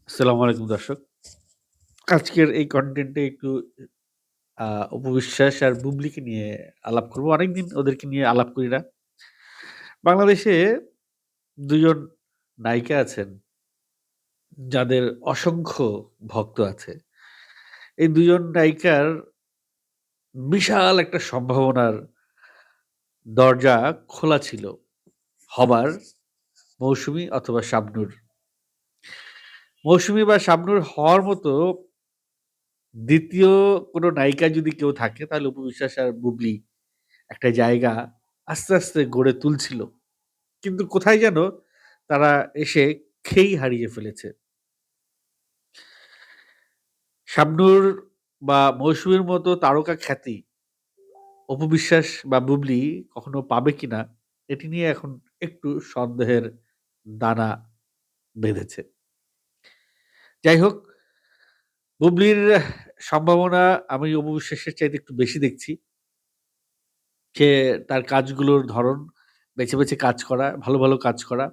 আসসালামু আলাইকুম দর্শক। আজকের এই কনটেন্টে একটু অপবিশ্বাস আর বুবলিকে নিয়ে আলাপ করব। অনেকদিন ওদেরকে নিয়ে আলাপ করি না। বাংলাদেশে ২ জন নায়িকা আছেন, যাদের অসংখ্য ভক্ত আছে। এই ২ জন নায়িকার বিশাল একটা সম্ভাবনার দরজা খোলা ছিল হবার মৌসুমী অথবা শাবনূর। মৌসুমী বা শাবনূর হওয়ার মতো ২য় কোনো নায়িকা যদি কেউ থাকে তাহলে অপু বিশ্বাস আর বুবলি একটা জায়গা আস্তে, আস্তে গড়ে তুলছিল। কিন্তু কোথায় যেন তারা এসে খেই হারিয়ে ফেলেছে। শাবনূর বা মৌসুমীর মতো তারকা খ্যাতি অপু বিশ্বাস বা বুবলি কখনো পাবে কিনা এটি নিয়ে এখন একটু সন্দেহের দানা বেঁধেছে। যাই হোক, বুবলির সম্ভাবনা আমি অপু বিশ্বাসের চাইতে একটু বেশি দেখছি। সে তার কাজগুলোর ধরন বেছে, বেছে কাজ করা, ভালো, ভালো কাজ করা।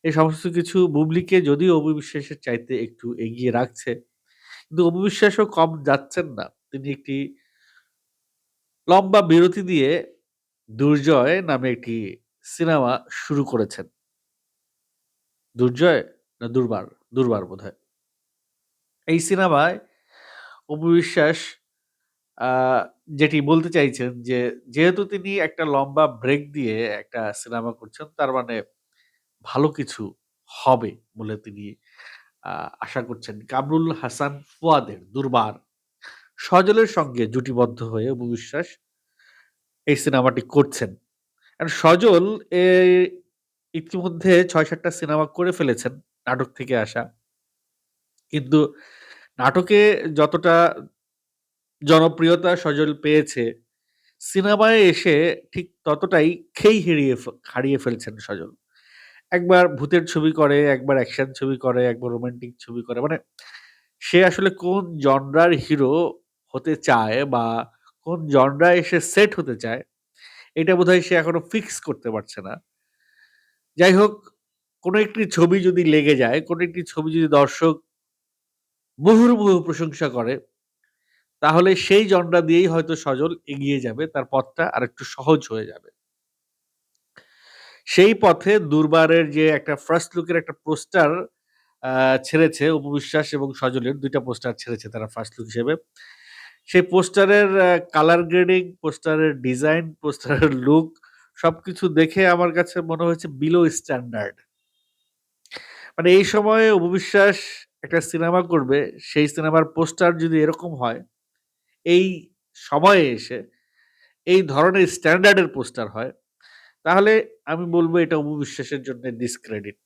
এই সমস্ত কিছু বুবলিকে যদিও অপু বিশ্বাসের চাইতে একটু এগিয়ে রাখছে, কিন্তু অপু বিশ্বাসও কম যাচ্ছেন না। তিনি একটি লম্বা বিরতি দিয়ে 'দুর্জয়' নামে একটি সিনেমা শুরু করেছেন। 'দুর্জয়' না 'দুর্বার'? 'দুর্বার' বোধহয়। এই সিনেমায় অপু বিশ্বাস আ যেটি বলতে চাইছেন যে, যেহেতু তিনি একটা লম্বা ব্রেক দিয়ে একটা সিনেমা করছেন, তার মানে ভালো কিছু হবে বলে তিনি আ আশা করছেন। কামরুল হাসান ফুয়াদের 'দুর্বার' সজলের সঙ্গে জুটিবদ্ধ হয়ে অপু বিশ্বাস এই সিনেমাটি করছেন। আর সজল এ ইতিমধ্যে ৬-৭ টা সিনেমা করে ফেলেছেন নাটক থেকে আসা। কিন্তু নাটকে যতটা জনপ্রিয়তা সজল পেয়েছে, সিনেমায় এসে ঠিক ততটাই খেই হারিয়ে ফেলছেন সজল। একবার ভূতের ছবি করে, একবার অ্যাকশন ছবি করে, একবার রোমান্টিক ছবি করে। মানে সে আসলে কোন জনরার হিরো হতে চায় বা কোন জনরায় এসে সেট হতে চায়, এটা বোধহয় সে এখনো ফিক্স করতে পারছে না। যাই হোক, কোন একটি ছবি যদি লেগে যায়, কোন একটি ছবি যদি দর্শক মুহুর্মুহু প্রশংসা করে, তাহলে সেই জনরা দিয়েই হয়তো সজল এগিয়ে যাবে। তার পথটা আরেকটু সহজ হয়ে যাবে। সেই পথে দুর্বারের যে একটা ফার্স্ট লুক এর একটা পোস্টার আ ছেড়েছে অপু বিশ্বাস এবং সজলের ২ টা পোস্টার ছেড়েছে তারা ফার্স্ট লুক হিসেবে। সেই পোস্টারের কালার গ্রেডিং, পোস্টারের ডিজাইন, পোস্টারের লুক সবকিছু দেখে আমার কাছে মনে হয়েছে বিলো স্ট্যান্ডার্ড। মানে এই সময়ে অপু বিশ্বাস একটা সিনেমা করবে, সেই সিনেমার পোস্টার যদি এরকম হয়, এই সময়ে এসে এই ধরনের স্ট্যান্ডার্ড এর পোস্টার হয়, তাহলে আমি বলব এটা অপু বিশ্বাসের জন্য ডিসক্রেডিট।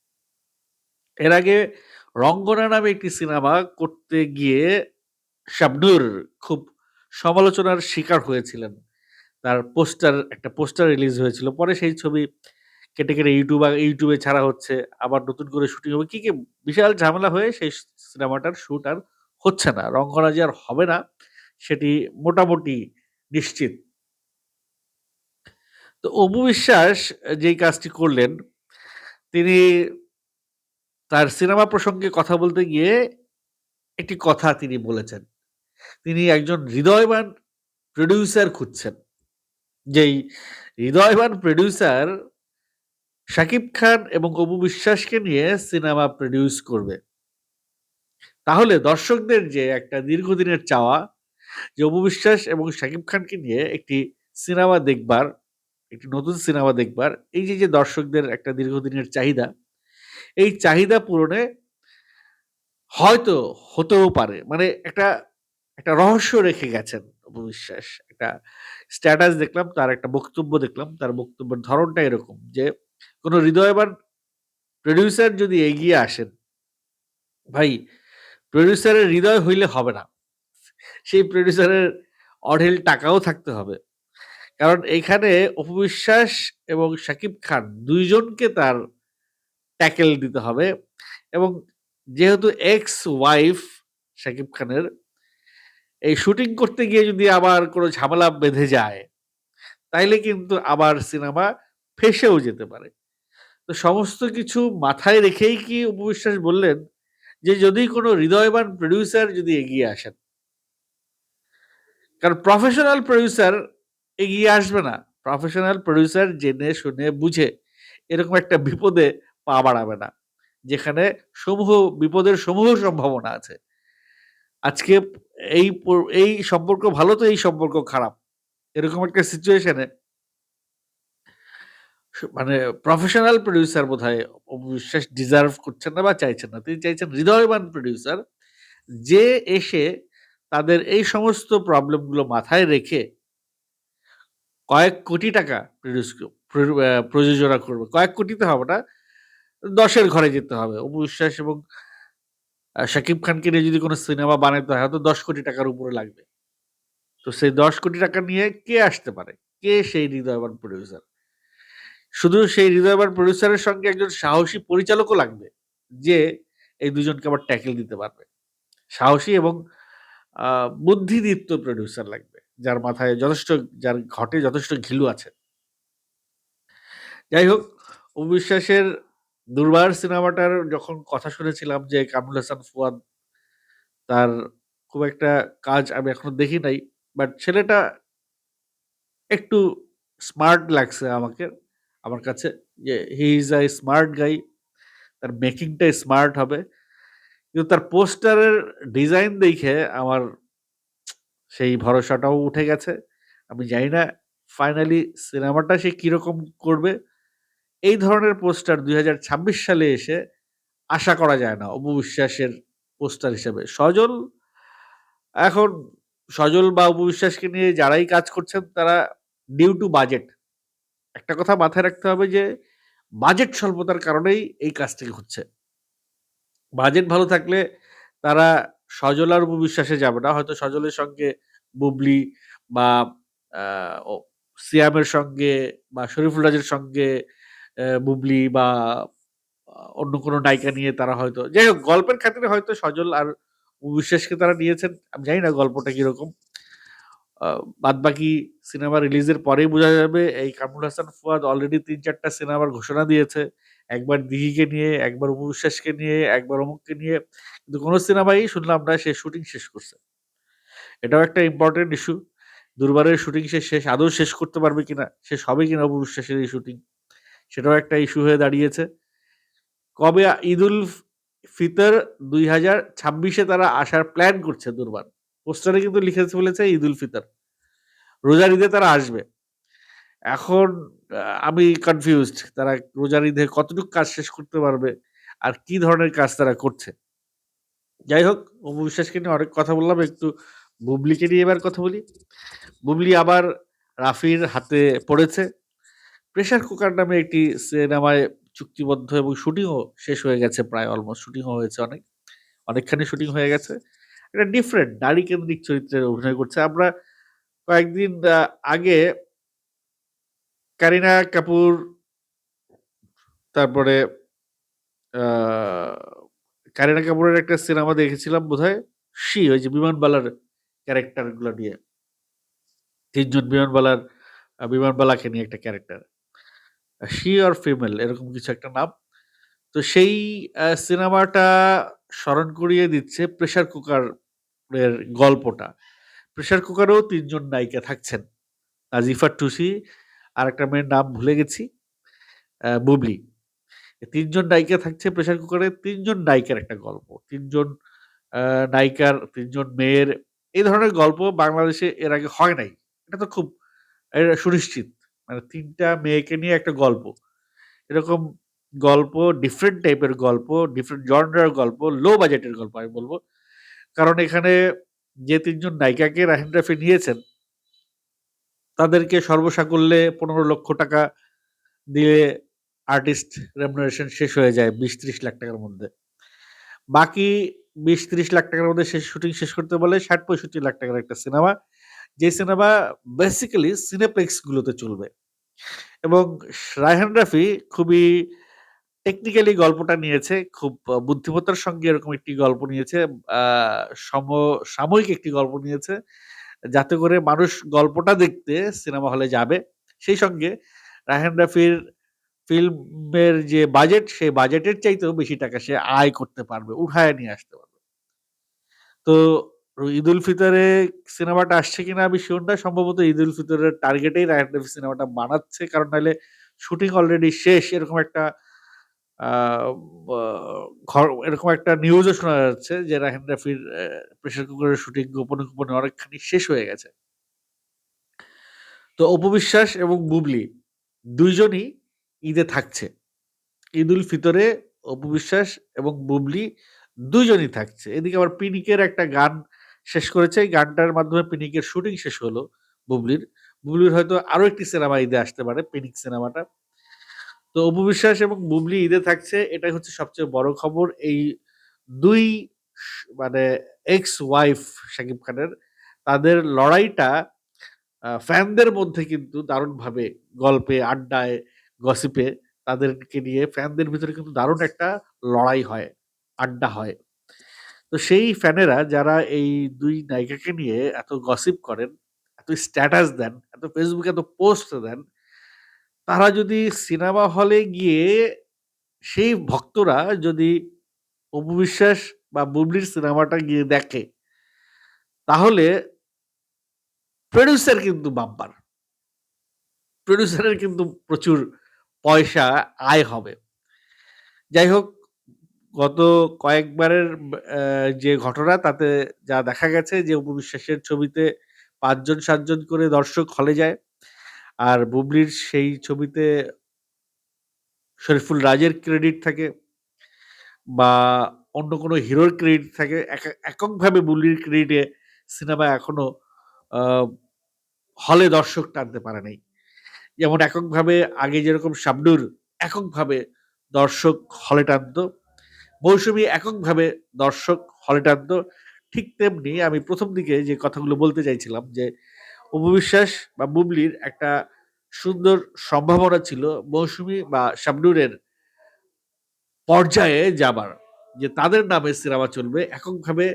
এর আগে 'রঙ্গনা' নামে একটি সিনেমা করতে গিয়ে শাবনূর খুব সমালোচনার শিকার হয়েছিলেন। তার একটা পোস্টার রিলিজ হয়েছিল। পরে সেই ছবি কেটে, কেটে YouTube এ ছাড়া হচ্ছে। আবার নতুন করে শুটিং হবে। কি বিশাল ঝামেলা হয়ে সেই সিনেমাটার শুট আর হচ্ছে না। রঙ্গনা যে আর হবে না সেটি মোটামুটি নিশ্চিত। তো অপু বিশ্বাস যেই কাজটি করলেন, তিনি তার সিনেমা প্রসঙ্গে কথা বলতে গিয়ে একটি কথা তিনি বলেছেন। তিনি একজন হৃদয়বান প্রোডিউসার খুঁজছেন। যেই হৃদয়বান প্রোডিউসার শাকিব খান এবং অপু বিশ্বাসকে নিয়ে সিনেমা প্রোডিউস করবে। তাহলে দর্শকদের যে একটা দীর্ঘদিনের চাওয়া যে অপু বিশ্বাস এবং শাকিব খানকে নিয়ে একটি সিনেমা দেখবার, একটি নতুন সিনেমা দেখবার এই যে দর্শকদের একটা দীর্ঘদিনের চাহিদা, এই চাহিদা পূরণে হয়তো হতেও পারে। মানে একটা রহস্য রেখে গেছেন অপু বিশ্বাস। একটা স্ট্যাটাস দেখলাম, তার একটা বক্তব্য দেখলাম। তার বক্তব্যের ধরণটা এরকম যে, কোন হৃদয়বান প্রোডিউসার যদি এগিয়ে আসেন, ভাই প্রোডিউসারের হৃদয় হইলে হবে না। সেই প্রোডিউসারের অঢেল টাকাও থাকতে হবে। কারণ এইখানে অপু বিশ্বাস এবং শাকিব খান ২ জনকে তার ট্যাকেল দিতে হবে এবং যেহেতু এক্স ওয়াইফ শাকিব খানের, এই শুটিং করতে গিয়ে যদি আবার কোন ঝামেলা বেঁধে যায়, তাইলে কিন্তু আবার সিনেমা ফেঁসেও যেতে পারে। তো সমস্ত কিছু মাথায় রেখেই কি অপু বিশ্বাস বললেন যে যদি কোনো হৃদয়বান প্রোডিউসার যদি এগিয়ে আসেন, কারণ প্রফেশনাল প্রোডিউসার এগিয়ে আসবে না। প্রফেশনাল প্রোডিউসার জেনে শুনে বুঝে এরকম একটা বিপদে পা বাড়াবে না, যেখানে সমূহ বিপদের সমূহ সম্ভাবনা আছে। আজকে এই সম্পর্ক ভালো তো এই সম্পর্ক খারাপ। এরকম একটা সিচুয়েশনে মানে প্রফেশনাল প্রোডিউসার বোধহয় অপু বিশ্বাস ডিজার্ভ করছেন না বা চাইছেন না। তিনি চাইছেন হৃদয়বান প্রোডিউসার, যে এসে তাদের এই সমস্ত প্রবলেম গুলো মাথায় রেখে কয়েক কোটি টাকা প্রযোজনা করবে। কয়েক কোটিতে হবে না, ১০ এর ঘরে যেতে হবে। অপু বিশ্বাস এবং শাকিব খানকে নিয়ে যদি কোনো সিনেমা বানাইতে হয় হয়তো ১০ কোটি টাকার উপরে লাগবে। তো সেই ১০ কোটি টাকা নিয়ে কে আসতে পারে? কে সেই হৃদয়বান প্রোডিউসার? শুধু সেই হৃদয়বান প্রোডিউসারের সঙ্গে একজন সাহসী পরিচালকও লাগবে, যে এই দুজনকে আবার ট্যাকেল দিতে পারবে। সাহসী এবং আ বুদ্ধিদীপ্ত প্রোডিউসার লাগবে। যার মাথায় যথেষ্ট, যার ঘটে যথেষ্ট ঘিলু আছে। যাই হোক, অপু বিশ্বাসের 'দুর্বার' সিনেমাটার যখন কথা শুনেছিলাম যে কামরুল হাসান ফুয়াদ, তার খুব একটা কাজ আমি এখনো দেখি নাই। বাট ছেলেটা একটু স্মার্ট লাগছে আমাকে, আমার কাছে, যে he is a smart guy. তার মেকিংটা স্মার্ট হবে। কিন্তু তার পোস্টারের ডিজাইন দেইখে আমার সেই ভরসাটাও উঠে গেছে। আমি জানি না ফাইনালি সিনেমাটা সে কিরকম করবে। এই ধরনের পোস্টার ২০২৬ সালে এসে আশা করা যায় না অপু বিশ্বাসের পোস্টার হিসেবে। এখন সজল বা অপু বিশ্বাসকে নিয়ে যারাই কাজ করছেন তারা ডিউ টু বাজেট। একটা কথা মাথায় রাখতে হবে যে বাজেট স্বল্পতার কারণেই এই কাজটি হচ্ছে। বাজেট ভালো থাকলে তারা সজল আর অপু বিশ্বাসে যাবে না। হয়তো সজলের সঙ্গে বুবলি বা আ ও সিয়ামের সঙ্গে বা শরীফুল রাজের সঙ্গে বুবলি বা অন্য কোনো নায়িকা নিয়ে তারা হয়তো, যাই হোক, গল্পের খাতিরে হয়তো সজল আর অপু বিশ্বাসকে তারা নিয়েছেন। আমি জানি না গল্পটা কিরকম। আ বাদবাকি সিনেমা রিলিজের পরেই বোঝা যাবে। এই কামরুল হাসান ফুয়াদ অলরেডি ৩-৪ টা সিনেমার ঘোষণা দিয়েছে। একবার দিঘিকে নিয়ে, একবার অপু বিশ্বাসকে নিয়ে, একবার অমুককে নিয়ে। কিন্তু কোন সিনেমাই শুনলাম না সে শুটিং শেষ করছে। এটাও একটা ইম্পোর্টেন্ট ইস্যু। 'দুর্বারের' শুটিং সে আদৌ শেষ করতে পারবে কিনা? শেষ হবে কিনা অপু বিশ্বাসের এই শুটিং? সেটাও একটা ইস্যু হয়ে দাঁড়িয়েছে। কবে ঈদুল ফিতর ২০২৬ এ তারা আসার প্ল্যান করছে 'দুর্বার'। পোস্টারে কিন্তু লিখে ফেলেছে ঈদুল ফিতর। রোজার ঈদে তারা আসবে। এখন আমি কনফিউজড তারা রোজার ঈদে কতটুকু কাজ শেষ করতে পারবে? আর কি ধরনের কাজ তারা করছে? যাই হোক, অপু বিশ্বাসকে নিয়ে অনেক কথা বললাম। একটু বুবলিকে নিয়ে এবার কথা বলি। বুবলি আবার রাফির হাতে পড়েছে। 'প্রেশার কুকার' নামে একটি সিনেমায় চুক্তিবদ্ধ এবং শুটিংও শেষ হয়ে গেছে, প্রায় অলমোস্ট শুটিংও হয়েছে অনেকখানি শুটিং হয়ে গেছে। একটা ডিফারেন্ট নারী কেন্দ্রিক চরিত্রে অভিনয় করছে। আমরা কয়েকদিন আগে কারিনা কাপুর, তারপরে আ কারিনা কাপুরের একটা সিনেমা দেখেছিলাম বোধহয় 'সি', ওই যে বিমানবালার ক্যারেক্টার গুলা নিয়ে। ৩ জন বিমানবালাকে নিয়ে একটা ক্যারেক্টার। 'সি অর ফিমেল' এরকম কিছু একটা নাম। তো সেই সিনেমাটা স্মরণ করিয়ে দিচ্ছে প্রেশার কুকার এর গল্পটা। প্রেশার কুকারেও ৩ জন নায়িকা থাকছেন। আজিফা টুসি, আরেকটা মেয়ের নাম ভুলে গেছি, বুবলি। ৩ জন নায়িকা থাকছে প্রেশার কুকারে। ৩ জন নায়িকার একটা গল্প। ৩ জন আ নায়িকার, ৩ জন মেয়ের, এই ধরনের গল্প বাংলাদেশে এর আগে হয় নাই। এটা তো খুব সুনিশ্চিত। মানে ৩ টা মেয়েকে নিয়ে একটা গল্প। এরকম গল্প, ডিফারেন্ট টাইপের গল্প, ডিফারেন্ট জনরার গল্প, লো বাজেটের গল্প আমি বলব। কারণ এখানে যে ৩ জন নায়িকাকে রাহিন রাফি নিয়েছেন, তাদেরকে সর্বসাকুল্যে ৳১৫,০০,০০০ দিয়ে আর্টিস্ট রেমুনারেশন শেষ হয়ে যায় ২০-৩০ লাখ টাকার মধ্যে। বাকি ২০-৩০ লাখ টাকার মধ্যে শুটিং শেষ করতে বলে ৬০-৬৫ লাখ টাকার একটা সিনেমা। যে সিনেমা বেসিক্যালি সিনেপ্লেক্স গুলোতে চলবে। এবং রায়হান রাফি খুবই টেকনিক্যালি গল্পটা নিয়েছে। খুব বুদ্ধিমত্তার সঙ্গে এরকম একটি গল্প নিয়েছে। আ সাময়িক একটি গল্প নিয়েছে। যাতে করে মানুষ গল্পটা দেখতে সিনেমা হলে যাবে। সেই সঙ্গে রায়হান রাফির ফিল্মের যে বাজেট, সেই বাজেটের চাইতেও বেশি টাকা সে আয় করতে পারবে, উঠায় নিয়ে আসতে পারবে। তো ঈদুল ফিতরে সিনেমাটা আসছে কিনা আমি শিওর না। সম্ভবত ঈদুল ফিতরের টার্গেটেই রায়হান রাফি সিনেমাটা বানাচ্ছে। কারণ নাহলে শুটিং অলরেডি শেষ এরকম একটা আ বা এরকম একটা নিউজও শোনা যাচ্ছে যে রায়হান রাফির প্রেশার কুকারের শুটিং গোপনে, গোপনে অনেকখানি শেষ হয়ে গেছে। তো অপু বিশ্বাস এবং বুবলি ২ জনই ঈদে থাকছে। ঈদুল ফিতরে অপু বিশ্বাস এবং বুবলি ২ জনই থাকছে। এদিকে আবার পিনিকের একটা গান শেষ করেছে। এই গানটার মাধ্যমে পিনিকের শুটিং শেষ হলো বুবলির। বুবলির হয়তো আরো একটি সিনেমা ঈদে আসতে পারে, পিনিক সিনেমাটা। তো অপু বিশ্বাস এবং বুবলি ঈদে থাকছে, এটাই হচ্ছে সবচেয়ে বড় খবর। এই ২ মানে এক্স ওয়াইফ শাকিব খানের, তাদের লড়াইটা ফ্যানদের মধ্যে কিন্তু দারুণভাবে গল্পে, আড্ডায়, গসিপে তাদেরকে নিয়ে ফ্যানদের ভিতরে কিন্তু দারুণ একটা লড়াই হয়, আড্ডা হয়। তো সেই ফ্যানেরা যারা এই ২ নায়িকাকে নিয়ে এত গসিপ করেন, এত স্ট্যাটাস দেন, এত ফেসবুকে এত পোস্ট দেন, তারা যদি সিনেমা হলে গিয়ে সেই ভক্তরা যদি অপু বিশ্বাস বা বুবলির সিনেমাটা গিয়ে দেখে, তাহলে প্রোডিউসার কিন্তু বাম্পার। প্রোডিউসারের কিন্তু প্রচুর পয়সা আয় হবে। যাই হোক, গত কয়েকবারের যে ঘটনা তাতে যা দেখা গেছে যে অপু বিশ্বাসের ছবিতে ৫ জন ৭ জন করে দর্শক হলে যায়। আর বুবলির সেই ছবিতে শরীফুল রাজের ক্রেডিট থাকে বা অন্য কোনো হিরোর ক্রেডিট থাকে। এককভাবে বুবলির ক্রেডিটে সিনেমা এখনো আ হলে দর্শক টানতে পারে নাই। যেমন এককভাবে আগে যেরকম শাবনূর এককভাবে দর্শক হলে টানতো, মৌসুমী এককভাবে দর্শক হলে টানতো। ঠিক তেমনি আমি ১ম দিকে যে কথাগুলো বলতে চাইছিলাম যে, অপু বিশ্বাস বা বুবলির একটা সুন্দর সম্ভাবনা ছিল মৌসুমী বা শাবনূরের পর্যায়ে যাবার। যে তাদের নামে সিনেমা চলবে, এককভাবে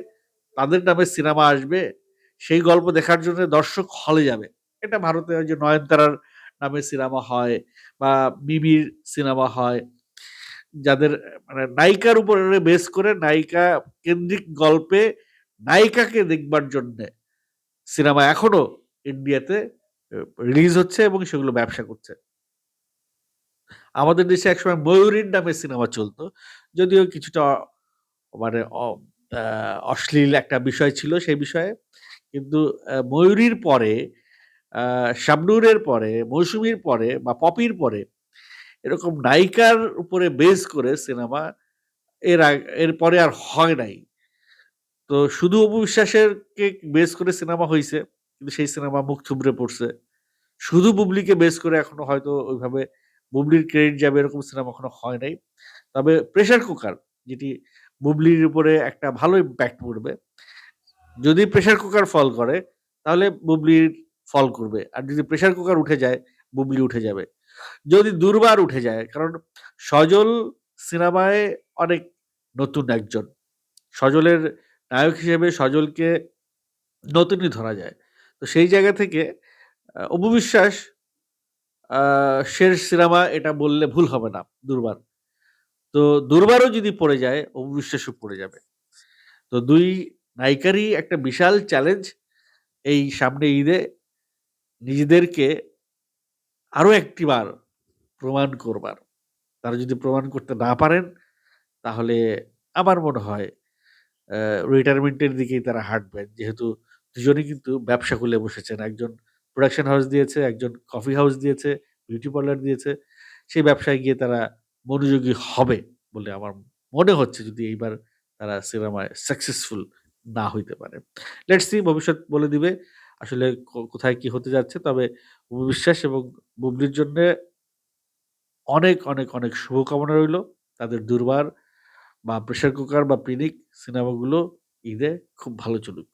তাদের নামে সিনেমা আসবে, সেই গল্প দেখার জন্য দর্শক হলে যাবে। এটা ভারতে ওই যে নয়নতারার নামে সিনেমা হয় বা মিমির সিনেমা হয়। যাদের মানে নায়িকার উপরে বেস করে নায়িকা কেন্দ্রিক গল্পে নায়িকাকে দেখবার জন্যে সিনেমা এখনো ইন্ডিয়াতে রিলিজ হচ্ছে এবং সেগুলো ব্যবসা করছে। আমাদের দেশে একসময় ময়ূরীর নামে সিনেমা চলতো। যদিও কিছুটা মানে অশ্লীল একটা বিষয় ছিল সেই বিষয়ে। কিন্তু ময়ূরীর পরে, আ শাবনূরের পরে, মৌসুমীর পরে বা পপির পরে এরকম নায়িকার উপরে বেস করে সিনেমা এরপরে আর হয় নাই। তো শুধু অপু বিশ্বাসের কে বেস করে সিনেমা হইছে। কিন্তু সেই সিনেমা মুখ থুবড়ে পড়ছে। শুধু বুবলিকে বেস করে এখনো হয়তো ওইভাবে বুবলির ক্রেডিট যাবে এরকম সিনেমা এখনো হয় নাই। তবে প্রেশার কুকার যেটি বুবলির উপরে একটা ভালো ইমপ্যাক্ট পড়বে। যদি প্রেশার কুকার ফল করে তাহলে বুবলির ফল করবে। আর যদি প্রেশার কুকার উঠে যায়, বুবলি উঠে যাবে। যদি দুর্বার উঠে যায়, কারণ সজল সিনেমায় অনেক নতুন একজন। সজলের নায়ক হিসেবে সজলকে নতুনই ধরা যায়। তো সেই জায়গা থেকে অপু বিশ্বাস আ শেষ সিনেমা এটা বললে ভুল হবে না, 'দুর্বার'। তো 'দুর্বারও' যদি পড়ে যায়, অপু বিশ্বাসও পড়ে যাবে। তো ২ নায়িকারই একটা বিশাল চ্যালেঞ্জ এই সামনে ঈদে নিজেদেরকে আরো একটিবার প্রমাণ করবার। তারা যদি প্রমাণ করতে না পারেন, তাহলে আমার মনে হয় রিটায়ারমেন্ট এর দিকেই তারা হাঁটবেন। যেহেতু দুজনেই কিন্তু ব্যবসা খুলে বসেছেন। একজন প্রোডাকশন হাউস দিয়েছে, একজন কফি হাউস দিয়েছে, বিউটি পার্লার দিয়েছে। সেই ব্যবসায় গিয়ে তারা মনোযোগী হবে বলে আমার মনে হচ্ছে যদি এইবার তারা সিনেমায় সাকসেসফুল না হইতে পারে। লেটস সি ভবিষ্যৎ বলে দিবে আসলে কোথায় কি হতে যাচ্ছে। তবে অপু বিশ্বাস এবং বুবলির জন্যে অনেক, অনেক, অনেক শুভকামনা রইলো। তাদের দুর্বার বা প্রেশার কুকার বা পিনিক সিনেমাগুলো ঈদে খুব ভালো চলুক।